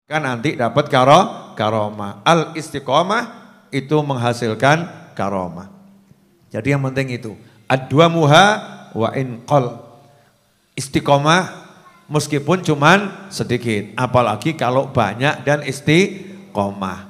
kan nanti dapat karomah. Al istiqomah itu menghasilkan karomah. Jadi yang penting itu ad-duamuha wa in qal. Istiqomah meskipun cuman sedikit, apalagi kalau banyak dan istiqomah.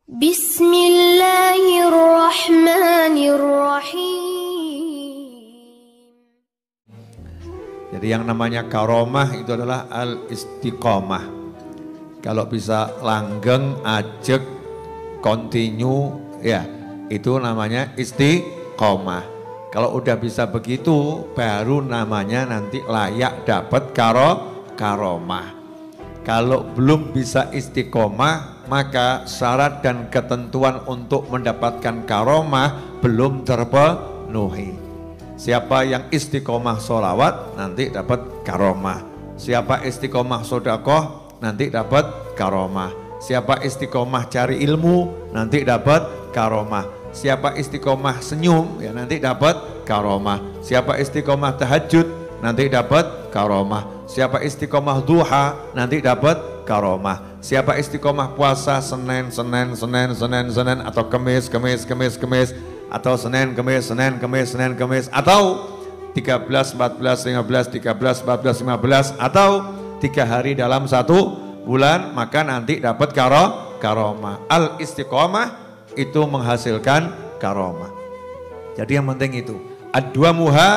Bismillahirrahmanirrahim. Jadi yang namanya karomah itu adalah al istiqomah. Kalau bisa langgeng, ajeg, continue, ya itu namanya istiqomah. Kalau udah bisa begitu, baru namanya nanti layak dapat karomah. Kalau belum bisa istiqomah, maka syarat dan ketentuan untuk mendapatkan karomah belum terpenuhi. Siapa yang istiqomah sholawat, nanti dapat karomah. Siapa istiqomah sodakoh, nanti dapat karomah. Siapa istiqomah cari ilmu, nanti dapat karomah. Siapa istiqomah senyum, ya nanti dapat karomah. Siapa istiqomah tahajud, nanti dapat karomah. Siapa istiqomah duha, nanti dapat karomah. Siapa istiqomah puasa Senin atau Kemis, atau Senin, Kemis, atau 13, 14, 15, atau 3 hari dalam 1 bulan, maka nanti dapat karomah. Al istiqomah itu menghasilkan karomah. Jadi yang penting itu ad-duamuha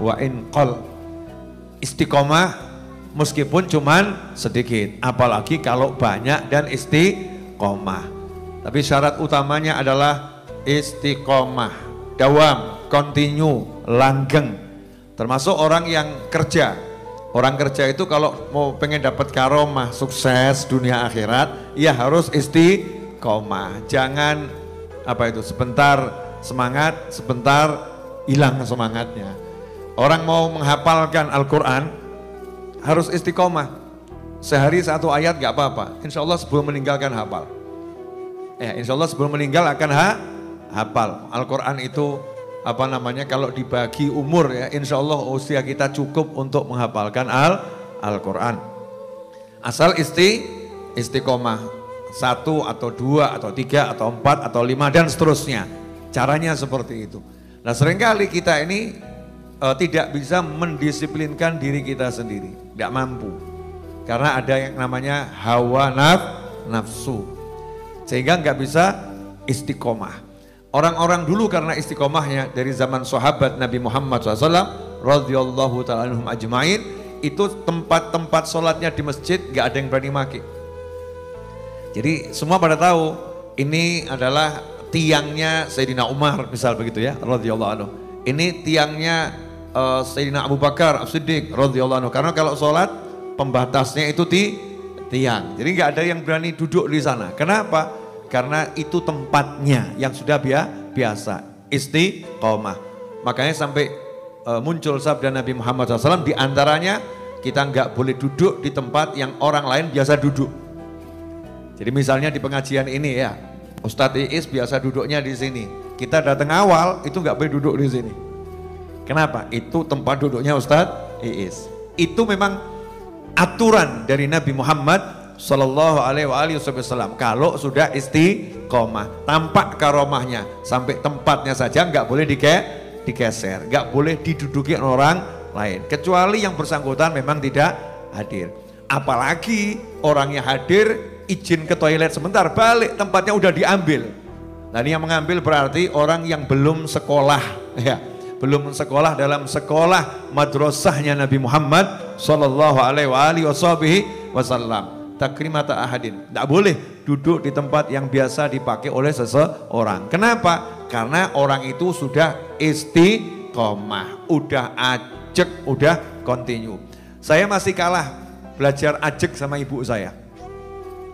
wa in qal. Istiqomah meskipun cuman sedikit, apalagi kalau banyak dan istiqomah. Tapi syarat utamanya adalah istiqomah, dawam, continue, langgeng. Termasuk orang yang kerja. Orang kerja itu kalau mau pengen dapat karomah, sukses dunia akhirat, ya harus istiqomah. Jangan sebentar semangat, sebentar hilang semangatnya. Orang mau menghafalkan Al-Quran harus istiqomah. Sehari 1 ayat gak apa-apa. Insya Allah sebelum meninggalkan hafal. Insya Allah sebelum meninggal akan hafal. Al-Quran itu kalau dibagi umur ya, insya Allah usia kita cukup untuk menghafalkan Al-Quran. Asal istiqomah 1 atau 2 atau 3 atau 4 atau 5 dan seterusnya. Caranya seperti itu. Nah seringkali kita ini tidak bisa mendisiplinkan diri kita sendiri. Tidak mampu. Karena ada yang namanya hawa nafsu. Sehingga nggak bisa istiqomah. Orang-orang dulu karena istiqomahnya dari zaman sahabat Nabi Muhammad SAW radhiyallahu ta'ala anhum ajma'in, itu tempat-tempat sholatnya di masjid gak ada yang berani maki. Jadi semua pada tahu ini adalah tiangnya Sayyidina Umar misal begitu ya radhiyallahu anhu. Ini tiangnya Sayyidina Abu Bakar As-Siddiq radhiyallahu anhu. Karena kalau sholat pembatasnya itu di tiang. Jadi gak ada yang berani duduk di sana. Kenapa? Karena itu tempatnya yang sudah biasa, istiqomah. Makanya sampai muncul sabda Nabi Muhammad SAW, di antaranya kita nggak boleh duduk di tempat yang orang lain biasa duduk. Jadi misalnya di pengajian ini ya, Ustadz Iis biasa duduknya di sini. Kita datang awal itu nggak boleh duduk di sini. Kenapa? Itu tempat duduknya Ustadz Iis. Itu memang aturan dari Nabi Muhammad Sallallahu alaihi wasallam. Kalau sudah istiqomah, tampak karomahnya, sampai tempatnya saja nggak boleh digeser, nggak boleh diduduki orang lain, kecuali yang bersangkutan memang tidak hadir. Apalagi orangnya hadir, izin ke toilet sebentar, balik tempatnya udah diambil. Nah ini yang mengambil berarti orang yang belum sekolah, ya, belum sekolah dalam sekolah madrasahnya Nabi Muhammad Sallallahu alaihi wasallam. Takrimata ahadin, tidak boleh duduk di tempat yang biasa dipakai oleh seseorang. Kenapa? Karena orang itu sudah istiqomah, udah ajek, udah continue. Saya masih kalah belajar ajek sama ibu saya.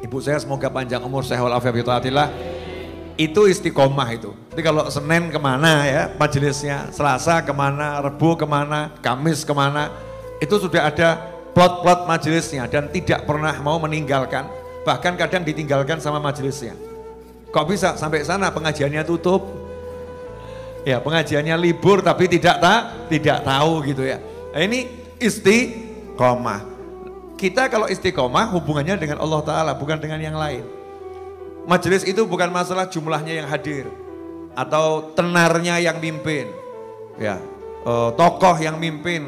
Ibu saya semoga panjang umur, sehat walafiat, itu istiqomah itu. Jadi kalau Senin kemana ya majelisnya, Selasa kemana, Rebu kemana, Kamis kemana, itu sudah ada plot-plot majelisnya dan tidak pernah mau meninggalkan, bahkan kadang ditinggalkan sama majelisnya. Kok bisa sampai sana pengajiannya tutup? Ya pengajiannya libur tapi tidak tahu gitu ya. Nah, ini istiqomah. Kita kalau istiqomah hubungannya dengan Allah Ta'ala, bukan dengan yang lain. Majelis itu bukan masalah jumlahnya yang hadir, atau tenarnya yang mimpin, ya, tokoh yang mimpin,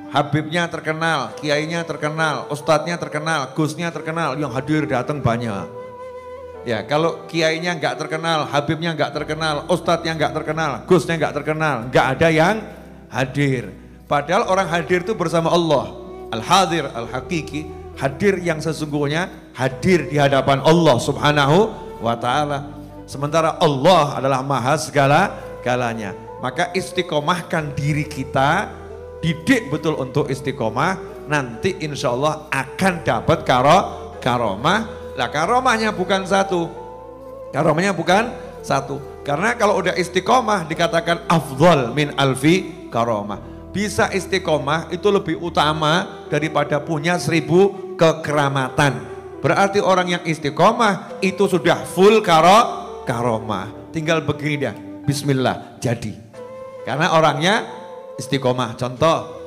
habibnya terkenal, kiainya terkenal, ustadznya terkenal, gusnya terkenal, yang hadir datang banyak. Ya, kalau kiainya nggak terkenal, habibnya nggak terkenal, ustadznya nggak terkenal, gusnya nggak terkenal, nggak ada yang hadir. Padahal orang hadir itu bersama Allah. Al-hadir, al-hakiki, hadir yang sesungguhnya, hadir di hadapan Allah Subhanahu wa ta'ala. Sementara Allah adalah maha segala-galanya. Maka istiqomahkan diri kita, didik betul untuk istiqomah, nanti insya Allah akan dapat karomah. Lah karomahnya bukan satu, karomahnya bukan satu. Karena kalau udah istiqomah dikatakan afdhal min alfi karomah. Bisa istiqomah itu lebih utama daripada punya 1000 kekeramatan. Berarti orang yang istiqomah itu sudah full karomah. Tinggal begini dah, bismillah, jadi. Karena orangnya istiqomah. Contoh,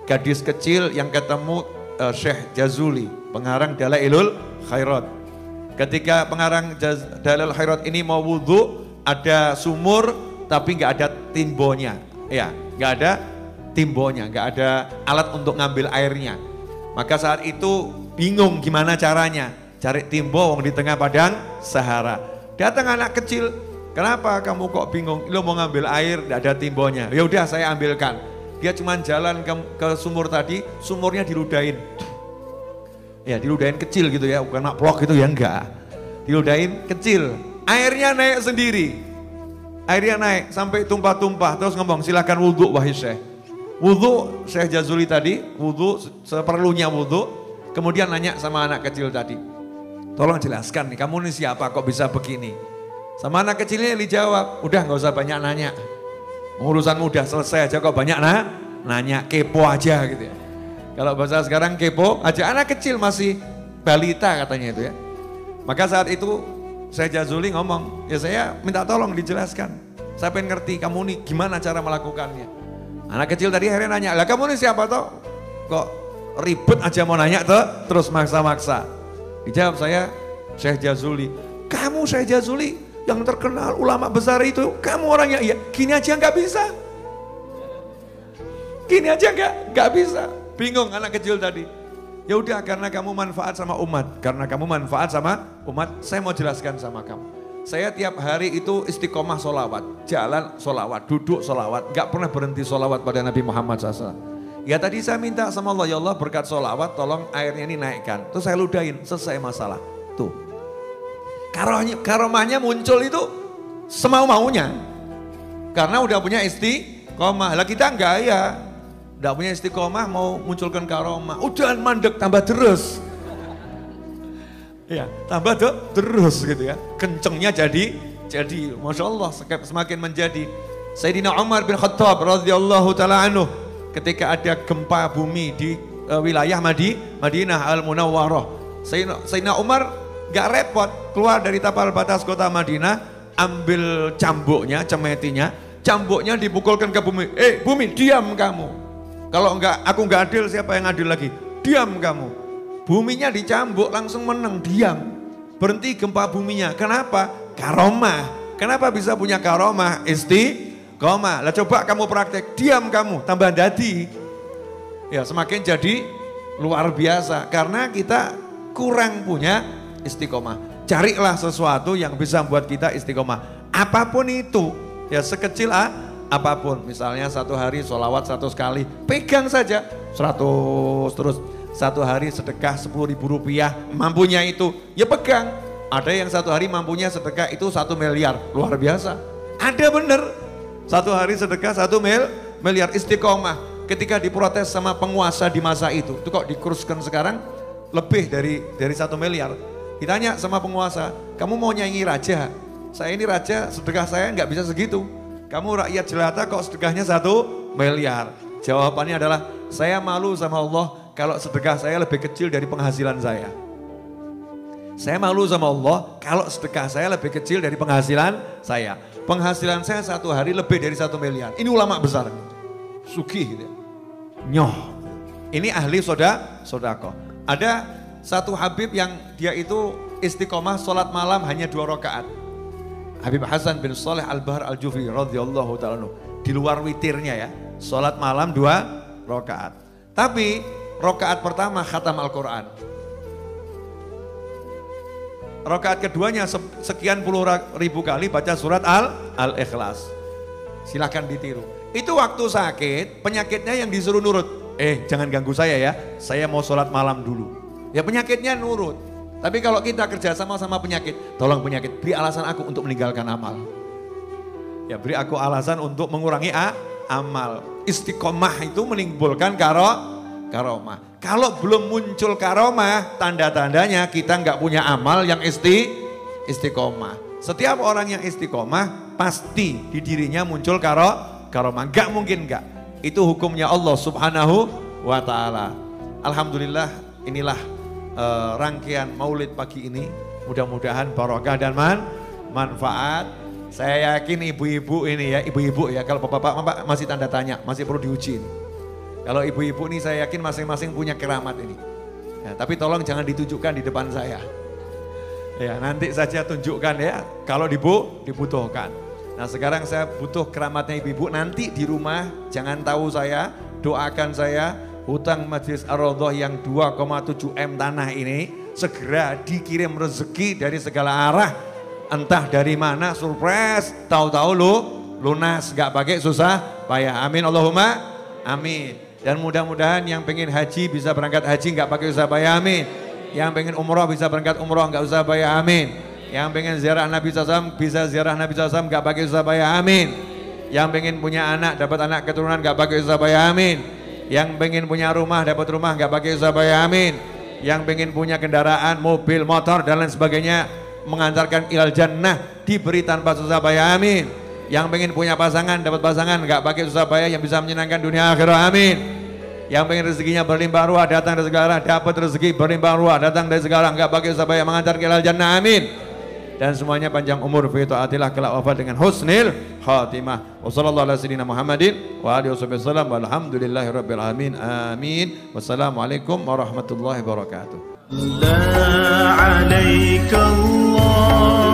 gadis kecil yang ketemu Syekh Jazuli, pengarang Dalailul Khairat. Ketika pengarang Dalailul Khairat ini mau wudhu, ada sumur tapi nggak ada timbonya. Ya, nggak ada timbonya, nggak ada alat untuk ngambil airnya. Maka saat itu bingung gimana caranya cari timbo di tengah padang Sahara. Datang anak kecil, kenapa kamu kok bingung? Lo mau ngambil air, nggak ada timbonya. Ya udah saya ambilkan. Dia cuma jalan ke sumur tadi, sumurnya diludahin. Ya diludahin kecil gitu ya, bukan plok gitu ya, enggak. Diludahin kecil, airnya naik sendiri. Airnya naik sampai tumpah-tumpah, terus ngomong silakan wudhu wahai Syekh. Wudhu Syekh Jazuli tadi, wudhu seperlunya wudhu, kemudian nanya sama anak kecil tadi, tolong jelaskan nih, kamu ini siapa kok bisa begini? Sama anak kecilnya dijawab, udah nggak usah banyak nanya, urusan udah selesai aja kok banyak nanya, kepo aja gitu ya. Kalau bahasa sekarang kepo aja, anak kecil masih balita katanya itu ya. Maka saat itu Syekh Jazuli ngomong, ya saya minta tolong dijelaskan, saya pengen ngerti kamu nih gimana cara melakukannya. Anak kecil tadi akhirnya nanya, lah kamu ini siapa toh? Kok ribet aja mau nanya toh? Terus maksa-maksa. Dijawab saya Syekh Jazuli. Kamu Syekh Jazuli yang terkenal ulama besar itu, kamu orangnya iya. Gini aja nggak bisa. Gini aja nggak bisa. Bingung anak kecil tadi. Ya udah karena kamu manfaat sama umat, karena kamu manfaat sama umat, saya mau jelaskan sama kamu. Saya tiap hari itu istiqomah solawat, jalan solawat, duduk solawat, gak pernah berhenti solawat pada Nabi Muhammad SAW. Ya tadi saya minta sama Allah, ya Allah berkat solawat tolong airnya ini naikkan. Terus saya ludahin, selesai masalah. Tuh, karomahnya muncul itu semau-maunya. Karena udah punya istiqomah, lah kita enggak ya. Udah punya istiqomah mau munculkan karomah, udah mandek tambah terus. Ya, tambah terus gitu ya. Kencengnya jadi Masya Allah semakin menjadi. Sayyidina Umar bin Khattab radhiyallahu ta'ala anhu ketika ada gempa bumi di wilayah Madinah Al-Munawwarah. Sayyidina Umar gak repot keluar dari tapal batas kota Madinah, ambil cambuknya, cemetinya, cambuknya dipukulkan ke bumi. Bumi diam kamu. Kalau enggak aku enggak adil, siapa yang adil lagi? Diam kamu. Buminya dicambuk langsung menang, diam. Berhenti gempa buminya. Kenapa? Karomah. Kenapa bisa punya karomah? Istiqomah. Lah coba kamu praktek, diam kamu, tambah dadi. Ya semakin jadi luar biasa. Karena kita kurang punya istiqomah. Carilah sesuatu yang bisa membuat kita istiqomah. Apapun itu, ya sekecil apapun. Misalnya satu hari sholawat 100 kali, pegang saja 100 terus. Satu hari sedekah 10.000 rupiah, mampunya itu, ya pegang. Ada yang satu hari mampunya sedekah itu 1 miliar, luar biasa. Ada bener, satu hari sedekah 1 miliar istiqomah. Ketika diprotes sama penguasa di masa itu kok dikuruskan sekarang lebih dari 1 miliar. Ditanya sama penguasa, kamu mau nyanyi raja? Saya ini raja, sedekah saya nggak bisa segitu. Kamu rakyat jelata kok sedekahnya 1 miliar. Jawabannya adalah, saya malu sama Allah kalau sedekah saya lebih kecil dari penghasilan saya. Saya malu sama Allah kalau sedekah saya lebih kecil dari penghasilan saya. Penghasilan saya satu hari lebih dari 1 miliar. Ini ulama besar. Sugih gitu ya. Nyoh. Ini ahli sodako. Ada satu Habib yang dia itu istiqomah sholat malam hanya 2 rakaat. Habib Hasan bin Saleh Al-Bahar Al-Jufri radhiyallahu ta'ala anhu. Di luar witirnya ya, sholat malam 2 rakaat. Tapi rakaat pertama khatam Al-Quran. Rakaat keduanya sekian puluh ribu kali baca surat Al-Ikhlas. Silahkan ditiru. Itu waktu sakit, penyakitnya yang disuruh nurut. Jangan ganggu saya mau sholat malam dulu. Ya penyakitnya nurut. Tapi kalau kita kerja sama penyakit, tolong penyakit, beri alasan aku untuk meninggalkan amal. Ya beri aku alasan untuk mengurangi amal. Istiqomah itu menimbulkan karomah. Kalau belum muncul karomah, tanda-tandanya kita nggak punya amal yang istiqomah. Setiap orang yang istiqomah, pasti di dirinya muncul karomah. Nggak mungkin nggak. Itu hukumnya Allah subhanahu wa ta'ala. Alhamdulillah inilah rangkaian maulid pagi ini. Mudah-mudahan barokah dan manfaat. Saya yakin ibu-ibu ini ya, ibu-ibu ya. Kalau bapak-bapak masih tanda tanya, masih perlu diuji. Kalau ibu-ibu ini saya yakin masing-masing punya keramat ini. Ya, tapi tolong jangan ditunjukkan di depan saya. Ya nanti saja tunjukkan ya kalau dibutuhkan. Nah sekarang saya butuh keramatnya ibu-ibu, nanti di rumah jangan tahu saya, doakan saya hutang Majlis Ar-Raudhah yang 2,7 M tanah ini segera dikirim rezeki dari segala arah, entah dari mana, surprise, tahu-tahu lunas, gak pakai susah payah. Amin Allahumma amin. Dan mudah-mudahan yang pengen haji bisa berangkat haji gak pakai susah payah, amin. Yang pengen umroh bisa berangkat umroh gak usah payah, amin. Yang pengen ziarah Nabi SAW bisa ziarah Nabi SAW gak pakai susah payah, amin. Yang pengen punya anak dapat anak keturunan gak pakai susah payah, amin. Yang pengen punya rumah dapat rumah gak pakai susah payah, amin. Yang pengen punya kendaraan, mobil, motor dan lain sebagainya mengantarkan ilal jannah diberi tanpa susah payah, amin. Yang pengen punya pasangan dapat pasangan gak pakai susah payah yang bisa menyenangkan dunia akhirat, amin. Yang pengen rezekinya berlimpah ruah datang dari segala arah, dapat rezeki berlimpah ruah datang dari segala arah, gak pakai susah payah mengantarkan ilal jannah, amin. Dan semuanya panjang umur fi taatillah kelak wafat dengan husnil khatimah. Wassallallahu ala sayyidina Muhammadin wa alihi wasallam walhamdulillahi rabbil alamin. Amin. Wassalamualaikum warahmatullahi wabarakatuh. La 'alaika Allah